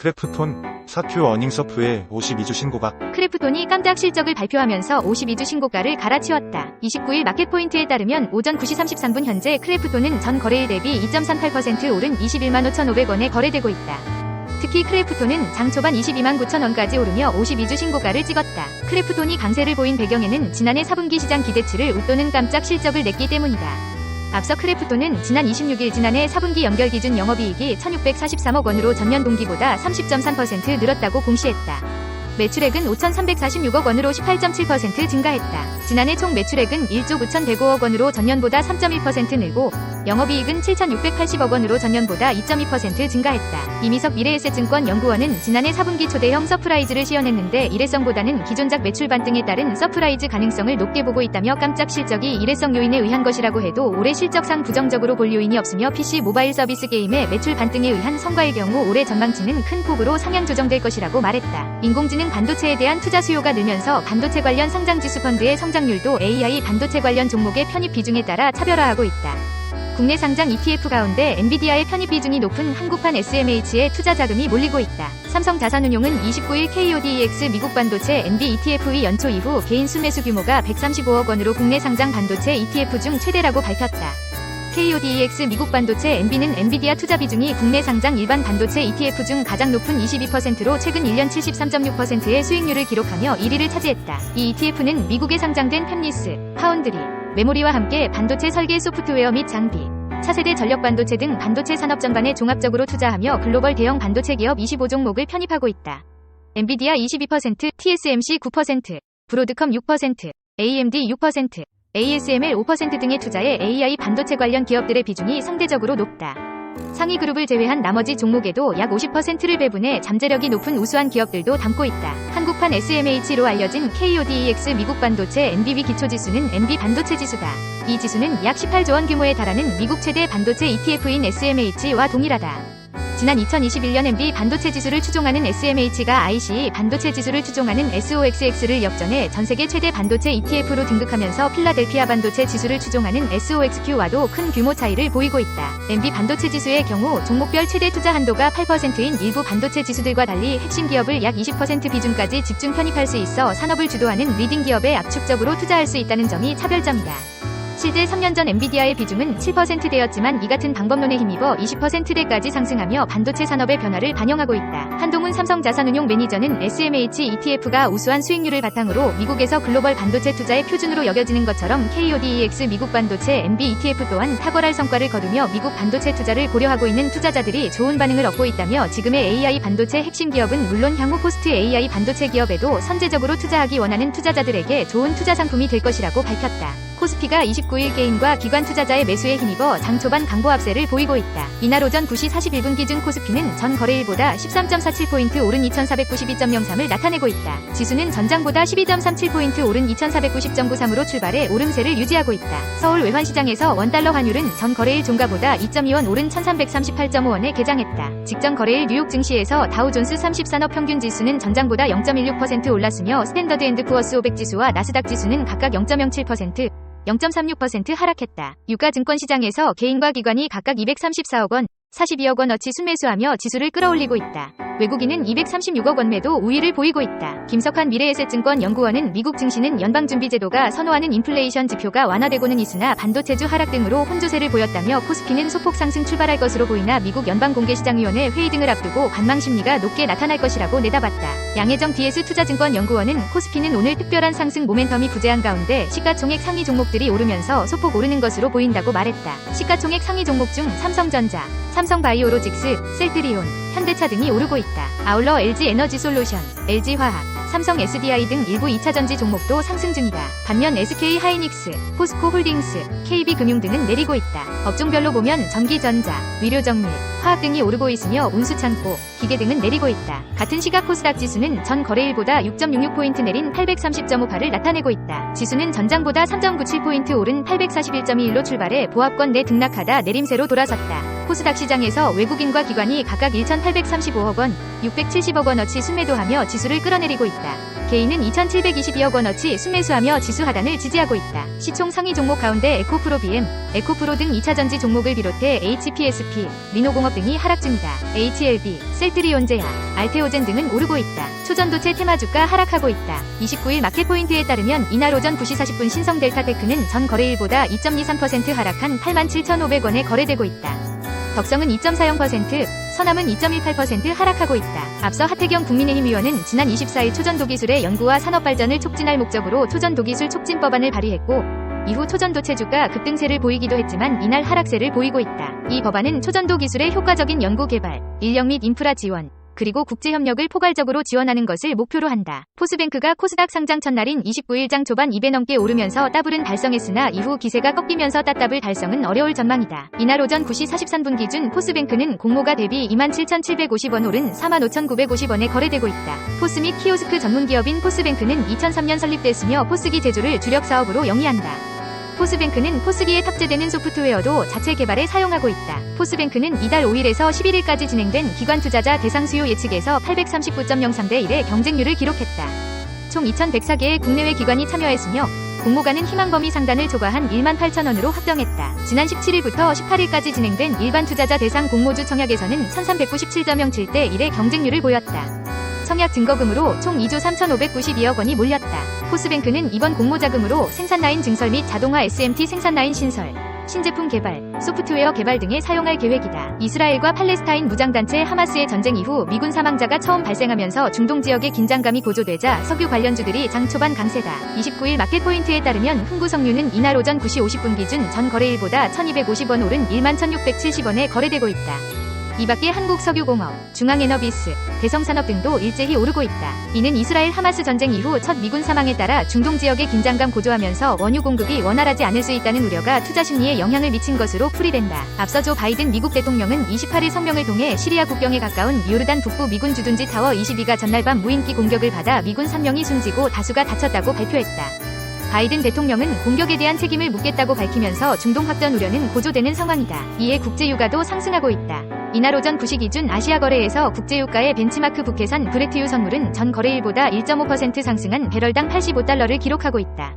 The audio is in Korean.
크래프톤, 사큐 어닝서프의 52주 신고가. 크래프톤이 깜짝 실적을 발표하면서 52주 신고가를 갈아치웠다. 29일 마켓포인트에 따르면 오전 9시 33분 현재 크래프톤은 전 거래일 대비 2.38% 오른 21만 5,500원에 거래되고 있다. 특히 크래프톤은 장 초반 22만 9천원까지 오르며 52주 신고가를 찍었다. 크래프톤이 강세를 보인 배경에는 지난해 4분기 시장 기대치를 웃도는 깜짝 실적을 냈기 때문이다. 앞서 크래프톤은 지난 26일 지난해 4분기 연결 기준 영업이익이 1,643억 원으로 전년 동기보다 30.3% 늘었다고 공시했다. 매출액은 5,346억 원으로 18.7% 증가했다. 지난해 총 매출액은 1조 9,105억 원으로 전년보다 3.1% 늘고 영업이익은 7,680억 원으로 전년보다 2.2% 증가했다. 이미석 미래에셋증권 연구원은 지난해 4분기 초대형 서프라이즈를 시연했는데 일회성보다는 기존작 매출 반등에 따른 서프라이즈 가능성을 높게 보고 있다며 깜짝 실적이 일회성 요인에 의한 것이라고 해도 올해 실적상 부정적으로 볼 요인이 없으며 PC 모바일 서비스 게임의 매출 반등에 의한 성과일 경우 올해 전망치는 큰 폭으로 상향 조정될 것이라고 말했다. 인공지능 반도체에 대한 투자 수요가 늘면서 반도체 관련 상장지수 펀드의 성장률도 AI 반도체 관련 종목의 편입 비중에 따라 차별화하고 있다. 국내 상장 ETF 가운데 엔비디아의 편입 비중이 높은 한국판 SMH에 투자 자금이 몰리고 있다. 삼성자산운용은 29일 KODEX 미국 반도체 NB ETF의 연초 이후 개인 순매수 규모가 135억 원으로 국내 상장 반도체 ETF 중 최대라고 밝혔다. KODEX 미국 반도체 NB는 엔비디아 투자 비중이 국내 상장 일반 반도체 ETF 중 가장 높은 22%로 최근 1년 73.6%의 수익률을 기록하며 1위를 차지했다. 이 ETF는 미국에 상장된 팹리스, 파운드리, 메모리와 함께 반도체 설계 소프트웨어 및 장비, 차세대 전력 반도체 등 반도체 산업 전반에 종합적으로 투자하며 글로벌 대형 반도체 기업 25종목을 편입하고 있다. 엔비디아 22%, TSMC 9%, 브로드컴 6%, AMD 6%, ASML 5% 등의 투자에 AI 반도체 관련 기업들의 비중이 상대적으로 높다. 상위 그룹을 제외한 나머지 종목에도 약 50%를 배분해 잠재력이 높은 우수한 기업들도 담고 있다. 한국판 SMH로 알려진 KODEX 미국 반도체 NBV 기초지수는 NB 반도체 지수다. 이 지수는 약 18조 원 규모에 달하는 미국 최대 반도체 ETF인 SMH와 동일하다. 지난 2021년 NB 반도체 지수를 추종하는 SMH가 ICE 반도체 지수를 추종하는 SOXX를 역전해 전세계 최대 반도체 ETF로 등극하면서 필라델피아 반도체 지수를 추종하는 SOXQ와도 큰 규모 차이를 보이고 있다. NB 반도체 지수의 경우 종목별 최대 투자 한도가 8%인 일부 반도체 지수들과 달리 핵심 기업을 약 20% 비중까지 집중 편입할 수 있어 산업을 주도하는 리딩 기업에 압축적으로 투자할 수 있다는 점이 차별점이다. 실제 3년 전 엔비디아의 비중은 7%대였지만 이 같은 방법론에 힘입어 20%대까지 상승하며 반도체 산업의 변화를 반영하고 있다. 한동훈 삼성자산운용 매니저는 SMH ETF가 우수한 수익률을 바탕으로 미국에서 글로벌 반도체 투자의 표준으로 여겨지는 것처럼 KODEX 미국 반도체 NB ETF 또한 탁월할 성과를 거두며 미국 반도체 투자를 고려하고 있는 투자자들이 좋은 반응을 얻고 있다며 지금의 AI 반도체 핵심 기업은 물론 향후 포스트 AI 반도체 기업에도 선제적으로 투자하기 원하는 투자자들에게 좋은 투자 상품이 될 것이라고 밝혔다. 코스피가 29일 개인과 기관 투자자의 매수에 힘입어 장 초반 강보 압세를 보이고 있다. 이날 오전 9시 41분 기준 코스피는 전 거래일보다 13.47포인트 오른 2492.03을 나타내고 있다. 지수는 전장보다 12.37포인트 오른 2490.93으로 출발해 오름세를 유지하고 있다. 서울 외환시장에서 원달러 환율은 전 거래일 종가보다 2.2원 오른 1338.5원에 개장했다. 직전 거래일 뉴욕 증시에서 다우존스 30산업 평균 지수는 전장보다 0.16% 올랐으며 스탠더드앤드푸어스 500 지수와 나스닥 지수는 각각 0.07%, 0.36% 하락했다. 유가증권시장에서 개인과 기관이 각각 234억 원, 42억 원어치 순매수하며 지수를 끌어올리고 있다. 외국인은 236억 원 매도 우위를 보이고 있다. 김석환 미래에셋증권 연구원은 미국 증시는 연방준비제도가 선호하는 인플레이션 지표가 완화되고는 있으나 반도체주 하락 등으로 혼조세를 보였다며 코스피는 소폭 상승 출발할 것으로 보이나 미국 연방공개시장위원회 회의 등을 앞두고 관망심리가 높게 나타날 것이라고 내다봤다. 양혜정 DS투자증권 연구원은 코스피는 오늘 특별한 상승 모멘텀이 부재한 가운데 시가총액 상위 종목들이 오르면서 소폭 오르는 것으로 보인다고 말했다. 시가총액 상위 종목 중 삼성전자, 삼성바이오로직스, 셀트리온, 현대차 등이 오르고 있다. 아울러 LG에너지솔루션, LG화학, 삼성 SDI 등 일부 2차전지 종목도 상승 중이다. 반면 SK하이닉스, 포스코홀딩스, KB금융 등은 내리고 있다. 업종별로 보면 전기전자, 의료정밀, 화학 등이 오르고 있으며 운수창고, 기계 등은 내리고 있다. 같은 시각 코스닥 지수는 전 거래일보다 6.66포인트 내린 830.58을 나타내고 있다. 지수는 전장보다 3.97포인트 오른 841.21로 출발해 보합권 내 등락하다 내림세로 돌아섰다. 코스닥 시장에서 외국인과 기관이 각각 1,835억 원, 670억 원어치 순매도하며 지수를 끌어내리고 있다. 개인은 2,722억 원어치 순매수하며 지수 하단을 지지하고 있다. 시총 상위 종목 가운데 에코프로 BM, 에코프로 등 2차전지 종목을 비롯해 HPSP, 리노공업 등이 하락 중이다. HLB, 셀트리온제야, 알테오젠 등은 오르고 있다. 초전도체 테마주가 하락하고 있다. 29일 마켓포인트에 따르면 이날 오전 9시 40분 신성 델타테크는 전 거래일보다 2.23% 하락한 87,500원에 거래되고 있다. 덕성은 2.40%, 서남은 2.18% 하락하고 있다. 앞서 하태경 국민의힘 의원은 지난 24일 초전도기술의 연구와 산업발전을 촉진할 목적으로 초전도기술 촉진법안을 발의했고, 이후 초전도체주가 급등세를 보이기도 했지만 이날 하락세를 보이고 있다. 이 법안은 초전도 기술의 효과적인 연구 개발, 인력 및 인프라 지원, 그리고 국제협력을 포괄적으로 지원하는 것을 목표로 한다. 포스뱅크가 코스닥 상장 첫날인 29일 장 초반 2배 넘게 오르면서 더블은 달성했으나 이후 기세가 꺾이면서 따더블 달성은 어려울 전망이다. 이날 오전 9시 43분 기준 포스뱅크는 공모가 대비 27,750원 오른 45,950원에 거래되고 있다. 포스 및 키오스크 전문기업인 포스뱅크는 2003년 설립됐으며 포스기 제조를 주력 사업으로 영위한다. 포스뱅크는 포스기에 탑재되는 소프트웨어도 자체 개발에 사용하고 있다. 포스뱅크는 이달 5일에서 11일까지 진행된 기관 투자자 대상 수요 예측에서 839.03대 1의 경쟁률을 기록했다. 총 2,104개의 국내외 기관이 참여했으며 공모가는 희망 범위 상단을 초과한 18,000원으로 확정했다. 지난 17일부터 18일까지 진행된 일반 투자자 대상 공모주 청약에서는 1,397.07대 1의 경쟁률을 보였다. 청약 증거금으로 총 2조 3,592억 원이 몰렸다. 포스뱅크는 이번 공모 자금으로 생산라인 증설 및 자동화 SMT 생산라인 신설, 신제품 개발, 소프트웨어 개발 등에 사용할 계획이다. 이스라엘과 팔레스타인 무장단체 하마스의 전쟁 이후 미군 사망자가 처음 발생하면서 중동 지역의 긴장감이 고조되자 석유 관련주들이 장 초반 강세다. 29일 마켓포인트에 따르면 흥구석유는 이날 오전 9시 50분 기준 전 거래일보다 1,250원 오른 11,670원에 거래되고 있다. 이밖에 한국석유공업, 중앙에너비스, 대성산업 등도 일제히 오르고 있다. 이는 이스라엘 하마스 전쟁 이후 첫 미군 사망에 따라 중동 지역의 긴장감 고조하면서 원유 공급이 원활하지 않을 수 있다는 우려가 투자 심리에 영향을 미친 것으로 풀이된다. 앞서 조 바이든 미국 대통령은 28일 성명을 통해 시리아 국경에 가까운 요르단 북부 미군 주둔지 타워 22가 전날 밤 무인기 공격을 받아 미군 3명이 숨지고 다수가 다쳤다고 발표했다. 바이든 대통령은 공격에 대한 책임을 묻겠다고 밝히면서 중동 확전 우려는 고조되는 상황이다. 이에 국제유가도 상승하고 있다. 이날 오전 9시 기준 아시아 거래에서 국제유가의 벤치마크 북해산 브레트유 선물은 전 거래일보다 1.5% 상승한 배럴당 85달러를 기록하고 있다.